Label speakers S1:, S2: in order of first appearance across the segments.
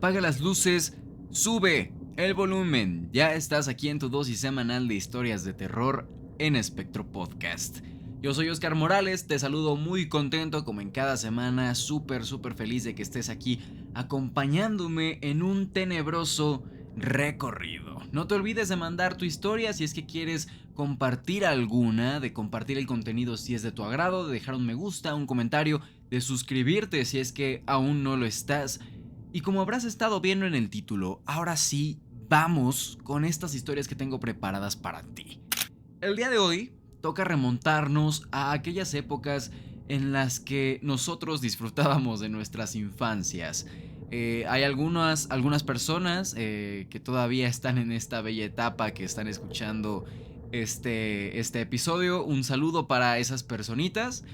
S1: apaga las luces, sube el volumen. Ya estás aquí en tu dosis semanal de historias de terror en Espectro Podcast. Yo soy Oscar Morales, te saludo muy contento como en cada semana, súper feliz de que estés aquí acompañándome en un tenebroso recorrido. No te olvides de mandar tu historia si es que quieres compartir alguna, de compartir el contenido si es de tu agrado, de dejar un me gusta, un comentario, de suscribirte si es que aún no lo estás. Y como habrás estado viendo en el título, ahora sí, vamos con estas historias que tengo preparadas para ti. El día de hoy toca remontarnos a aquellas épocas en las que nosotros disfrutábamos de nuestras infancias. Hay algunas personas que todavía están en esta bella etapa, que están escuchando este episodio. Un saludo para esas personitas.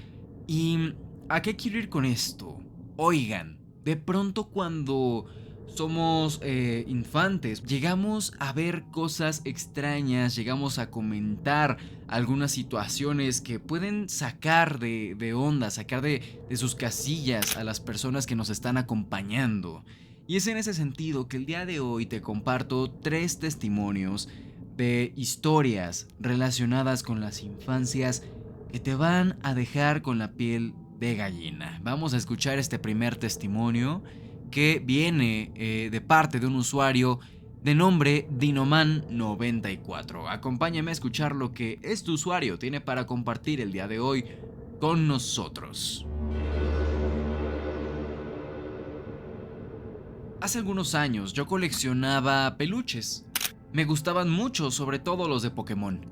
S1: ¿Y a qué quiero ir con esto? Oigan, de pronto cuando somos infantes, llegamos a ver cosas extrañas, llegamos a comentar algunas situaciones que pueden sacar de onda, sacar de sus casillas a las personas que nos están acompañando. Y es en ese sentido que el día de hoy te comparto 3 testimonios de historias relacionadas con las infancias que te van a dejar con la piel de gallina. Vamos a escuchar este primer testimonio que viene de parte de un usuario de nombre Dinoman94. Acompáñame a escuchar lo que este usuario tiene para compartir el día de hoy con nosotros. Hace algunos años yo coleccionaba peluches. Me gustaban mucho, sobre todo los de Pokémon.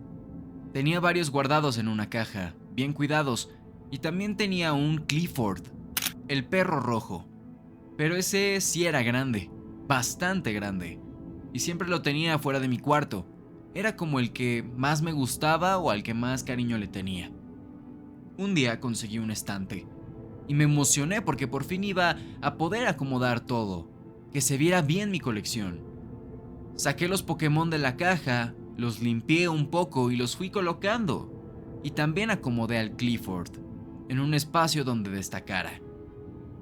S1: Tenía varios guardados en una caja, bien cuidados, y también tenía un Clifford, el perro rojo. Pero ese sí era grande, bastante grande, y siempre lo tenía fuera de mi cuarto. Era como el que más me gustaba o al que más cariño le tenía. Un día conseguí un estante, y me emocioné porque por fin iba a poder acomodar todo, que se viera bien mi colección. Saqué los Pokémon de la caja, los limpié un poco y los fui colocando, y también acomodé al Clifford, en un espacio donde destacara.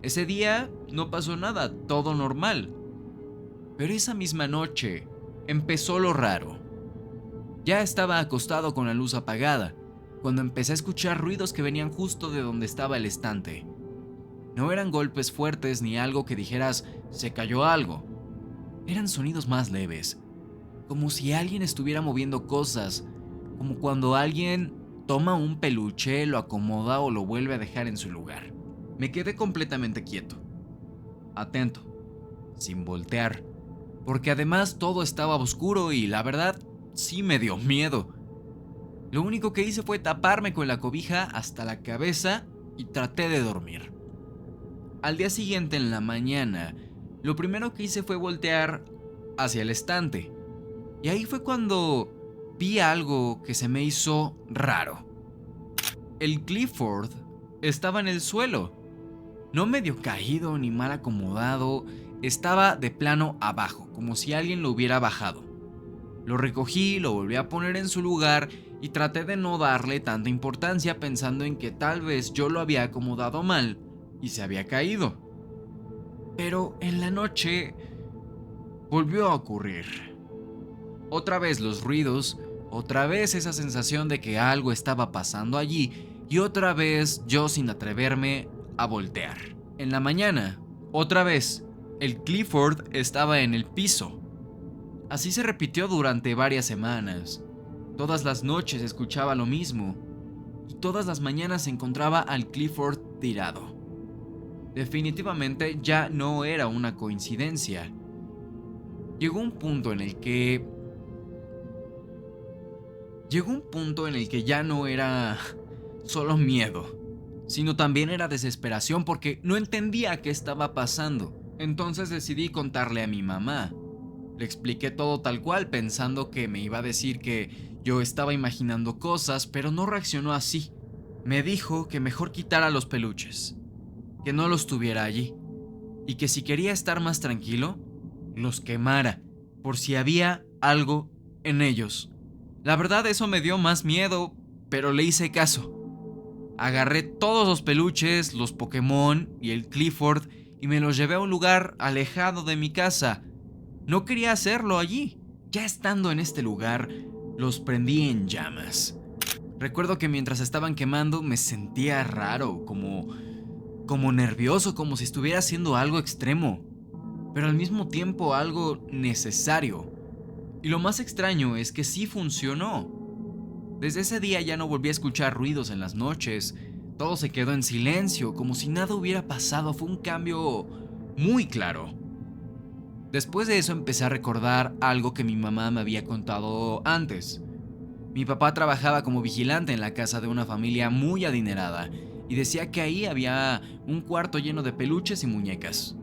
S1: Ese día no pasó nada, todo normal. Pero esa misma noche empezó lo raro. Ya estaba acostado con la luz apagada, cuando empecé a escuchar ruidos que venían justo de donde estaba el estante. No eran golpes fuertes ni algo que dijeras, se cayó algo. Eran sonidos más leves, como si alguien estuviera moviendo cosas, como cuando alguien toma un peluche, lo acomoda o lo vuelve a dejar en su lugar. Me quedé completamente quieto, atento, sin voltear, porque además todo estaba oscuro y la verdad sí me dio miedo. Lo único que hice fue taparme con la cobija hasta la cabeza y traté de dormir. Al día siguiente en la mañana, lo primero que hice fue voltear hacia el estante, y ahí fue cuando vi algo que se me hizo raro. El Clifford estaba en el suelo. No medio caído ni mal acomodado, estaba de plano abajo, como si alguien lo hubiera bajado. Lo recogí, lo volví a poner en su lugar y traté de no darle tanta importancia pensando en que tal vez yo lo había acomodado mal y se había caído. Pero en la noche volvió a ocurrir. Otra vez los ruidos, otra vez esa sensación de que algo estaba pasando allí y otra vez yo sin atreverme a voltear. En la mañana, otra vez, el Clifford estaba en el piso. Así se repitió durante varias semanas. Todas las noches escuchaba lo mismo y todas las mañanas encontraba al Clifford tirado. Definitivamente ya no era una coincidencia. Llegó un punto en el que ya no era solo miedo, sino también era desesperación porque no entendía qué estaba pasando. Entonces decidí contarle a mi mamá. Le expliqué todo tal cual pensando que me iba a decir que yo estaba imaginando cosas, pero no reaccionó así. Me dijo que mejor quitara los peluches, que no los tuviera allí, y que si quería estar más tranquilo, los quemara, por si había algo en ellos. La verdad eso me dio más miedo, pero le hice caso. Agarré todos los peluches, los Pokémon y el Clifford y me los llevé a un lugar alejado de mi casa. No quería hacerlo allí. Ya estando en este lugar, los prendí en llamas. Recuerdo que mientras estaban quemando me sentía raro, como nervioso, como si estuviera haciendo algo extremo, pero al mismo tiempo algo necesario. Y lo más extraño es que sí funcionó. Desde ese día ya no volví a escuchar ruidos en las noches. Todo se quedó en silencio, como si nada hubiera pasado. Fue un cambio muy claro. Después de eso empecé a recordar algo que mi mamá me había contado antes. Mi papá trabajaba como vigilante en la casa de una familia muy adinerada y decía que ahí había un cuarto lleno de peluches y muñecas.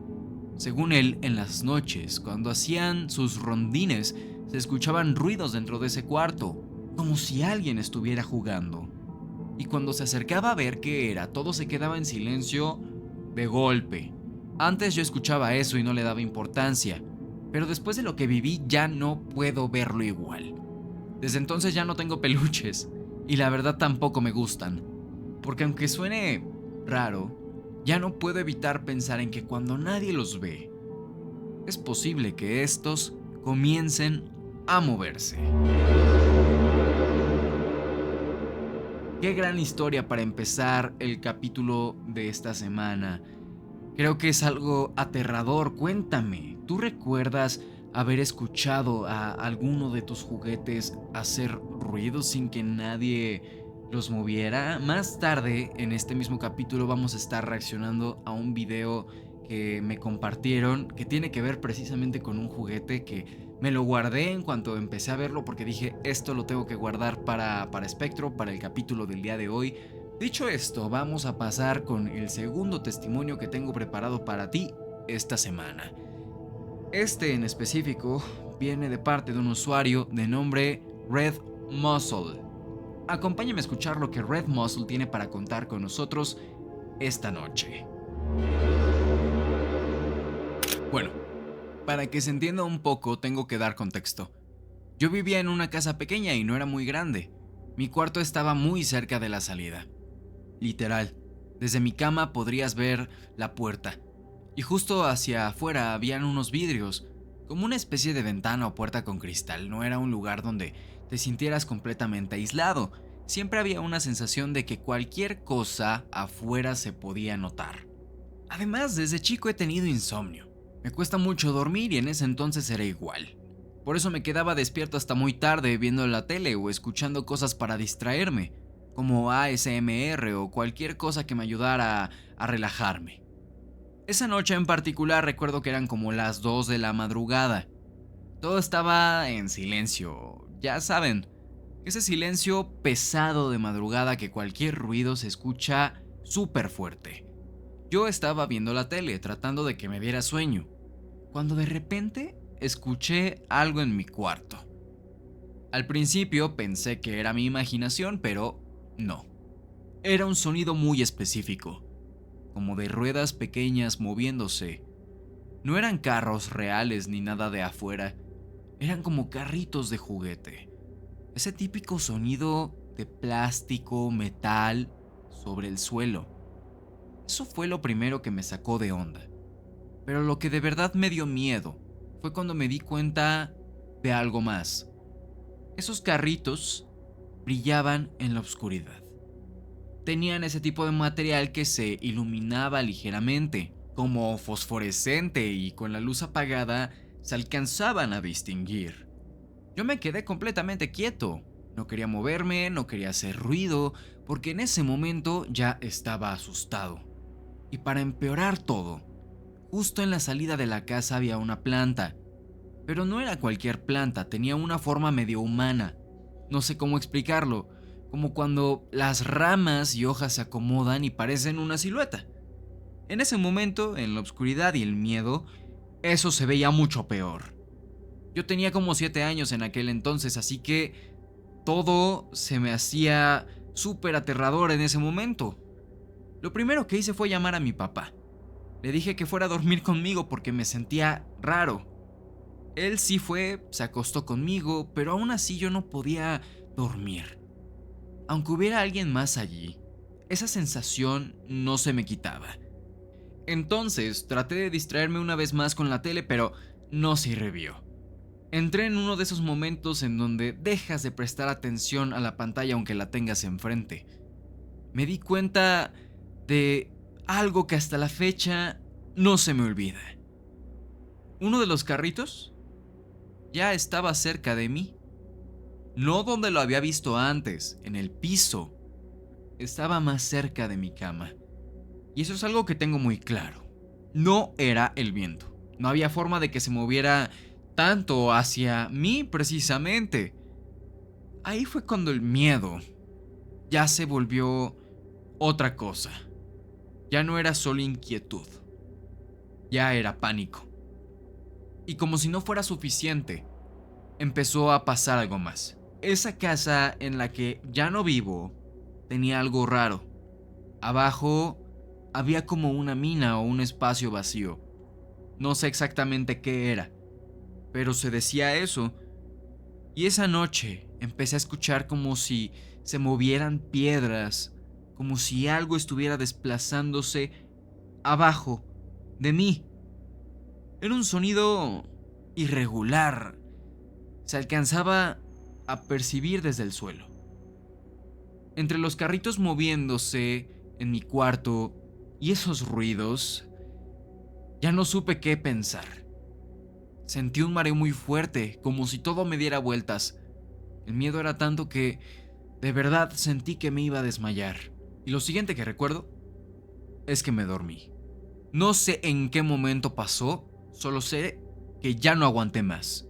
S1: Según él, en las noches, cuando hacían sus rondines, se escuchaban ruidos dentro de ese cuarto, como si alguien estuviera jugando. Y cuando se acercaba a ver qué era, todo se quedaba en silencio de golpe. Antes yo escuchaba eso y no le daba importancia, pero después de lo que viví ya no puedo verlo igual. Desde entonces ya no tengo peluches, y la verdad tampoco me gustan, porque aunque suene raro, ya no puedo evitar pensar en que cuando nadie los ve, es posible que estos comiencen a moverse. Qué gran historia para empezar el capítulo de esta semana. Creo que es algo aterrador. Cuéntame, ¿tú recuerdas haber escuchado a alguno de tus juguetes hacer ruidos sin que nadie los moviera? Más tarde, en este mismo capítulo, vamos a estar reaccionando a un video que me compartieron que tiene que ver precisamente con un juguete que me lo guardé en cuanto empecé a verlo porque dije, esto lo tengo que guardar para Espectro, para el capítulo del día de hoy. Dicho esto, vamos a pasar con el segundo testimonio que tengo preparado para ti esta semana. Este en específico viene de parte de un usuario de nombre Red Muscle. Acompáñame a escuchar lo que Red Muscle tiene para contar con nosotros esta noche. Bueno, para que se entienda un poco tengo que dar contexto. Yo vivía en una casa pequeña y no era muy grande. Mi cuarto estaba muy cerca de la salida. Literal, desde mi cama podrías ver la puerta. Y justo hacia afuera habían unos vidrios, como una especie de ventana o puerta con cristal. No era un lugar donde te sintieras completamente aislado. Siempre había una sensación de que cualquier cosa afuera se podía notar. Además, desde chico he tenido insomnio. Me cuesta mucho dormir y en ese entonces era igual. Por eso me quedaba despierto hasta muy tarde viendo la tele o escuchando cosas para distraerme, como ASMR o cualquier cosa que me ayudara a relajarme. Esa noche en particular recuerdo que eran como las 2 de la madrugada. Todo estaba en silencio, ya saben, ese silencio pesado de madrugada que cualquier ruido se escucha súper fuerte. Yo estaba viendo la tele tratando de que me diera sueño, cuando de repente escuché algo en mi cuarto. Al principio pensé que era mi imaginación, pero no. Era un sonido muy específico, como de ruedas pequeñas moviéndose. No eran carros reales ni nada de afuera, eran como carritos de juguete. Ese típico sonido de plástico, metal, sobre el suelo. Eso fue lo primero que me sacó de onda. Pero lo que de verdad me dio miedo fue cuando me di cuenta de algo más. Esos carritos brillaban en la oscuridad. Tenían ese tipo de material que se iluminaba ligeramente, como fosforescente, y con la luz apagada se alcanzaban a distinguir. Yo me quedé completamente quieto. No quería moverme, no quería hacer ruido, porque en ese momento ya estaba asustado. Y para empeorar todo, justo en la salida de la casa había una planta. Pero no era cualquier planta, tenía una forma medio humana. No sé cómo explicarlo, como cuando las ramas y hojas se acomodan y parecen una silueta. En ese momento, en la oscuridad y el miedo, eso se veía mucho peor. Yo tenía como 7 años en aquel entonces, así que todo se me hacía súper aterrador en ese momento. Lo primero que hice fue llamar a mi papá. Le dije que fuera a dormir conmigo porque me sentía raro. Él sí fue, se acostó conmigo, pero aún así yo no podía dormir. Aunque hubiera alguien más allí, esa sensación no se me quitaba. Entonces traté de distraerme una vez más con la tele, pero no sirvió. Entré en uno de esos momentos en donde dejas de prestar atención a la pantalla aunque la tengas enfrente. Me di cuenta de algo que hasta la fecha no se me olvida. Uno de los carritos ya estaba cerca de mí. No donde lo había visto antes, en el piso. Estaba más cerca de mi cama. Y eso es algo que tengo muy claro. No era el viento. No había forma de que se moviera tanto hacia mí precisamente. Ahí fue cuando el miedo ya se volvió otra cosa. Ya no era solo inquietud. Ya era pánico. Y como si no fuera suficiente, empezó a pasar algo más. Esa casa en la que ya no vivo tenía algo raro. Abajo había como una mina o un espacio vacío. No sé exactamente qué era, pero se decía eso. Y esa noche empecé a escuchar como si se movieran piedras, como si algo estuviera desplazándose abajo de mí. Era un sonido irregular. Se alcanzaba a percibir desde el suelo. Entre los carritos moviéndose en mi cuarto y esos ruidos, ya no supe qué pensar. Sentí un mareo muy fuerte, como si todo me diera vueltas. El miedo era tanto que, de verdad, sentí que me iba a desmayar. Y lo siguiente que recuerdo es que me dormí. No sé en qué momento pasó, solo sé que ya no aguanté más.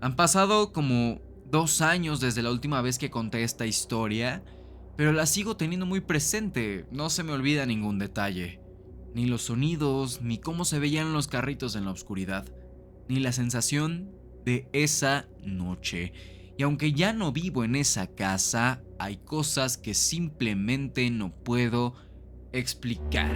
S1: Han pasado como 2 años desde la última vez que conté esta historia, pero la sigo teniendo muy presente, no se me olvida ningún detalle. Ni los sonidos, ni cómo se veían los carritos en la oscuridad, ni la sensación de esa noche. Y aunque ya no vivo en esa casa, hay cosas que simplemente no puedo explicar.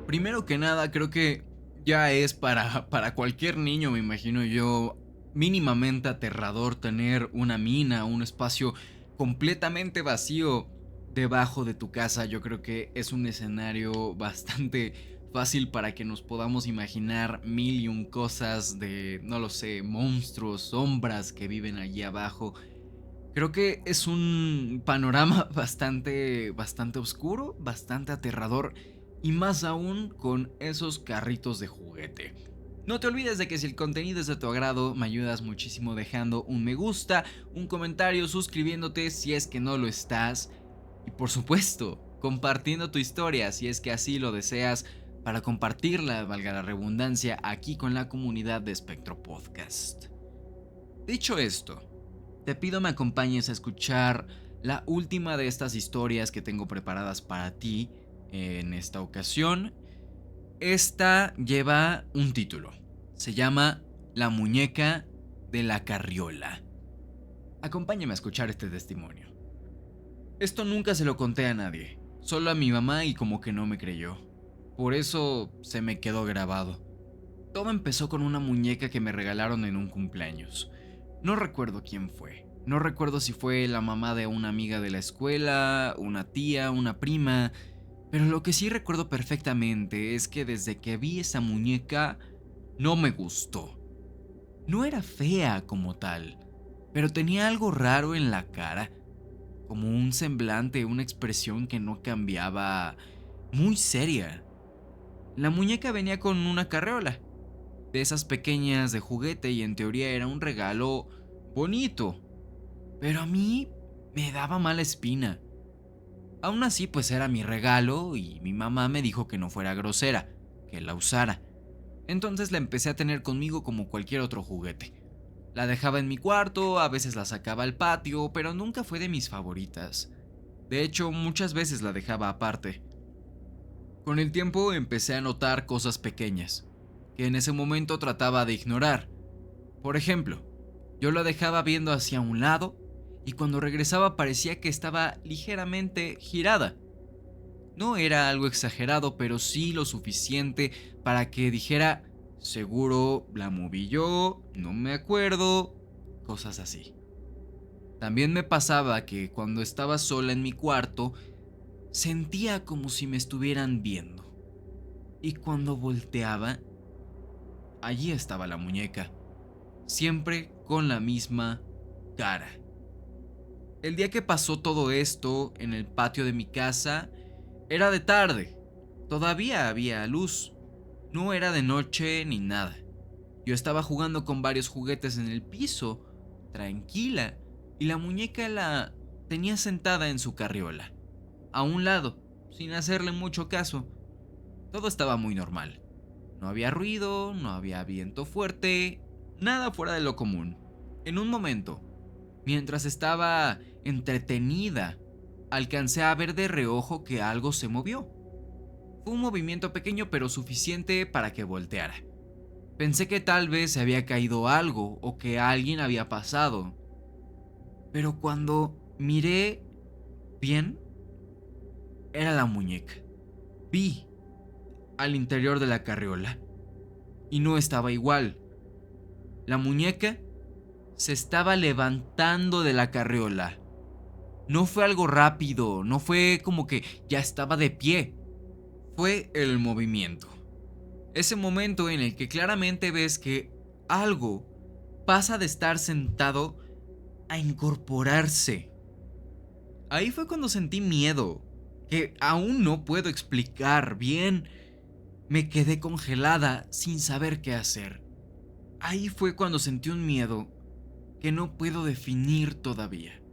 S1: Primero que nada, creo que ya es para cualquier niño, me imagino yo, mínimamente aterrador tener una mina, un espacio completamente vacío debajo de tu casa. Yo creo que es un escenario bastante fácil para que nos podamos imaginar mil y un cosas de, no lo sé, monstruos, sombras que viven allí abajo. Creo que es un panorama bastante oscuro, bastante aterrador y más aún con esos carritos de juguete. No te olvides de que si el contenido es de tu agrado, me ayudas muchísimo dejando un me gusta, un comentario, suscribiéndote si es que no lo estás y por supuesto, compartiendo tu historia si es que así lo deseas para compartirla, valga la redundancia, aquí con la comunidad de Espectro Podcast. Dicho esto, te pido me acompañes a escuchar la última de estas historias que tengo preparadas para ti en esta ocasión. Esta lleva un título. Se llama La muñeca de la carriola. Acompáñame a escuchar este testimonio. Esto nunca se lo conté a nadie, solo a mi mamá y como que no me creyó. Por eso se me quedó grabado. Todo empezó con una muñeca que me regalaron en un cumpleaños. No recuerdo quién fue. No recuerdo si fue la mamá de una amiga de la escuela, una tía, una prima. Pero lo que sí recuerdo perfectamente es que desde que vi esa muñeca, no me gustó. No era fea como tal, pero tenía algo raro en la cara. Como un semblante, una expresión que no cambiaba, muy seria. La muñeca venía con una carreola, de esas pequeñas de juguete y en teoría era un regalo bonito, pero a mí me daba mala espina. Aún así pues era mi regalo y mi mamá me dijo que no fuera grosera, que la usara. Entonces la empecé a tener conmigo como cualquier otro juguete. La dejaba en mi cuarto, a veces la sacaba al patio, pero nunca fue de mis favoritas. De hecho, muchas veces la dejaba aparte. Con el tiempo empecé a notar cosas pequeñas, que en ese momento trataba de ignorar. Por ejemplo, yo la dejaba viendo hacia un lado y cuando regresaba parecía que estaba ligeramente girada. No era algo exagerado, pero sí lo suficiente para que dijera, seguro la moví yo, no me acuerdo, cosas así. También me pasaba que cuando estaba sola en mi cuarto, Sentía como si me estuvieran viendo. Y cuando volteaba, allí estaba la muñeca, siempre con la misma cara. El día que pasó todo esto en el patio de mi casa, era de tarde. Todavía había luz. No era de noche ni nada. Yo estaba jugando con varios juguetes en el piso, tranquila, y la muñeca la tenía sentada en su carriola, a un lado, sin hacerle mucho caso. Todo estaba muy normal. No había ruido, no había viento fuerte, nada fuera de lo común. En un momento, mientras estaba entretenida, alcancé a ver de reojo que algo se movió. Fue un movimiento pequeño pero suficiente para que volteara. Pensé que tal vez se había caído algo o que alguien había pasado. Pero cuando miré bien, era la muñeca. Vi al interior de la carriola y no estaba igual. La muñeca se estaba levantando de la carriola. No fue algo rápido, no fue como que ya estaba de pie. Fue el movimiento. Ese momento en el que claramente ves que algo pasa de estar sentado a incorporarse. Ahí fue cuando sentí miedo, que aún no puedo explicar bien. Me quedé congelada sin saber qué hacer. Ahí fue cuando sentí un miedo que no puedo definir todavía.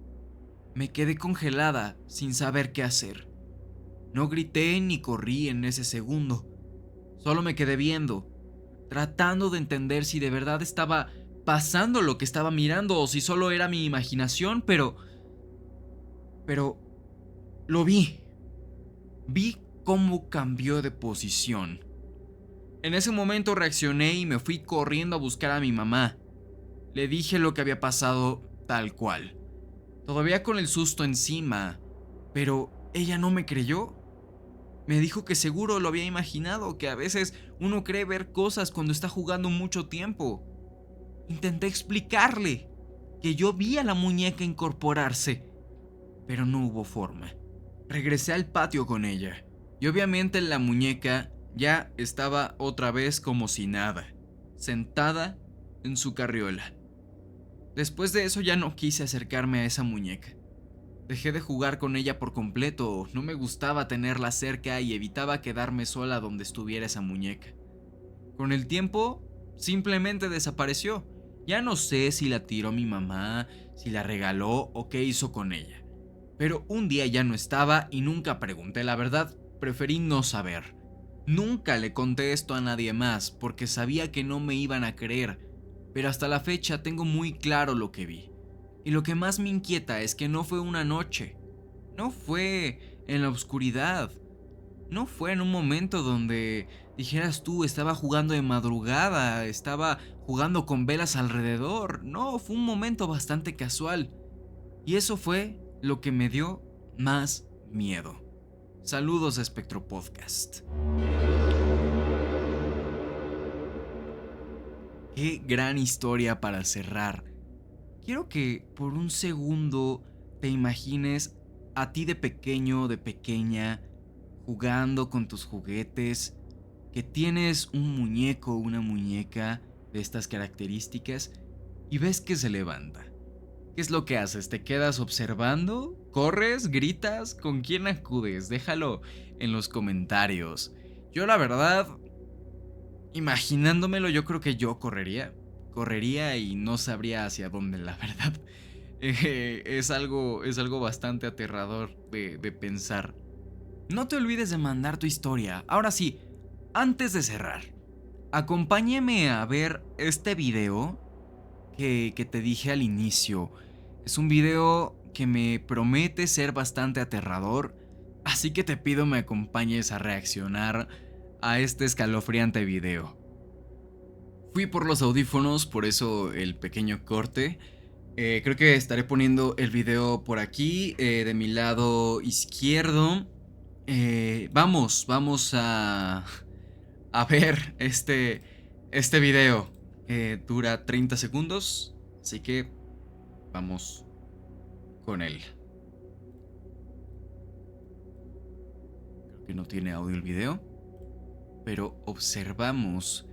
S1: Me quedé congelada sin saber qué hacer. No grité ni corrí en ese segundo. Solo me quedé viendo, tratando de entender si de verdad estaba pasando lo que estaba mirando o si solo era mi imaginación, pero lo vi. Vi cómo cambió de posición. En ese momento reaccioné y me fui corriendo a buscar a mi mamá. Le dije lo que había pasado tal cual, todavía con el susto encima, pero ella no me creyó. Me dijo que seguro lo había imaginado, que a veces uno cree ver cosas cuando está jugando mucho tiempo. Intenté explicarle que yo vi a la muñeca incorporarse, pero no hubo forma. Regresé al patio con ella, y obviamente la muñeca ya estaba otra vez como si nada, sentada en su carriola. Después de eso ya no quise acercarme a esa muñeca. Dejé de jugar con ella por completo, no me gustaba tenerla cerca y evitaba quedarme sola donde estuviera esa muñeca. Con el tiempo, simplemente desapareció. Ya no sé si la tiró mi mamá, si la regaló o qué hizo con ella. Pero un día ya no estaba y nunca pregunté la verdad, preferí no saber. Nunca le conté esto a nadie más porque sabía que no me iban a creer, pero hasta la fecha tengo muy claro lo que vi. Y lo que más me inquieta es que no fue una noche, no fue en la oscuridad, no fue en un momento donde dijeras tú estaba jugando de madrugada, estaba jugando con velas alrededor, no, fue un momento bastante casual. Y eso fue lo que me dio más miedo. Saludos a Espectro Podcast. Qué gran historia para cerrar. Quiero que por un segundo te imagines a ti de pequeño, de pequeña, jugando con tus juguetes, que tienes un muñeco o una muñeca de estas características y ves que se levanta. ¿Qué es lo que haces? ¿Te quedas observando? ¿Corres? ¿Gritas? ¿Con quién acudes? Déjalo en los comentarios. Yo la verdad, imaginándomelo, yo creo que yo correría. Correría y no sabría hacia dónde, la verdad. Es algo bastante aterrador de pensar. No te olvides de mandar tu historia. Ahora sí, antes de cerrar, acompáñeme a ver este video que te dije al inicio. Es un video que me promete ser bastante aterrador, así que te pido me acompañes a reaccionar a este escalofriante video. Fui por los audífonos, por eso el pequeño corte. Creo que estaré poniendo el video por aquí, de mi lado izquierdo. Vamos a ver este video. Dura 30 segundos, así que vamos con él. porque no tiene audio el video, pero observamos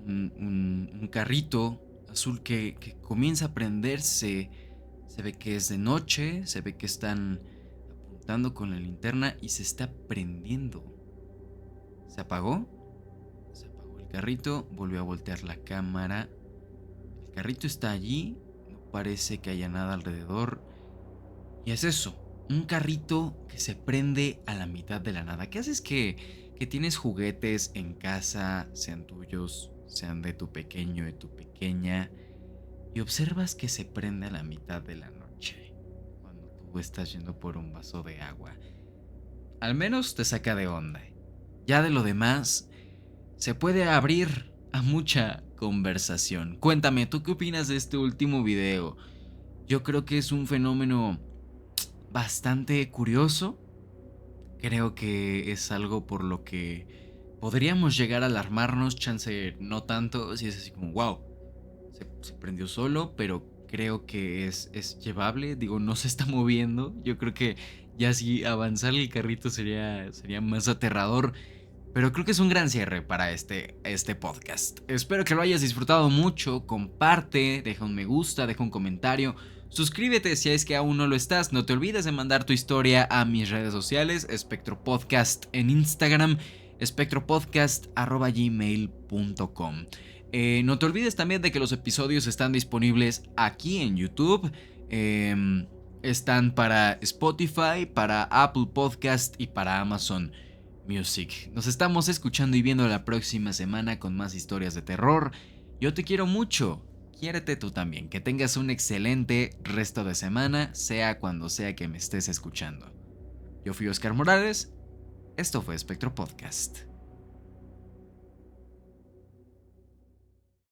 S1: un carrito azul que comienza a prenderse. Se ve que es de noche, se ve que están apuntando con la linterna y se está prendiendo. Se apagó el carrito, volvió a voltear la cámara. El carrito está allí, no parece que haya nada alrededor. Y es eso, un carrito que se prende a la mitad de la nada. ¿Qué haces que tienes juguetes en casa, sean tuyos, sean de tu pequeño, de tu pequeña, y observas que se prende a la mitad de la noche, cuando tú estás yendo por un vaso de agua? Al menos te saca de onda. Ya de lo demás, se puede abrir a mucha conversación. Cuéntame, ¿tú qué opinas de este último video? Yo creo que es un fenómeno bastante curioso. Creo que es algo por lo que podríamos llegar a alarmarnos, chance no tanto, si es así como, wow, se prendió solo, pero creo que es llevable, digo, no se está moviendo. Yo creo que ya si avanzar el carrito sería más aterrador. Pero creo que es un gran cierre para este podcast. Espero que lo hayas disfrutado mucho. Comparte, deja un me gusta, deja un comentario. Suscríbete si es que aún no lo estás. No te olvides de mandar tu historia a mis redes sociales. Espectro Podcast en Instagram. espectropodcast@gmail.com. No te olvides también de que los episodios están disponibles aquí en YouTube. Están para Spotify, para Apple Podcast y para Amazon Music. Nos estamos escuchando y viendo la próxima semana con más historias de terror. Yo te quiero mucho. Quiérete tú también. Que tengas un excelente resto de semana, sea cuando sea que me estés escuchando. Yo fui Oscar Morales. Esto fue Espectro Podcast.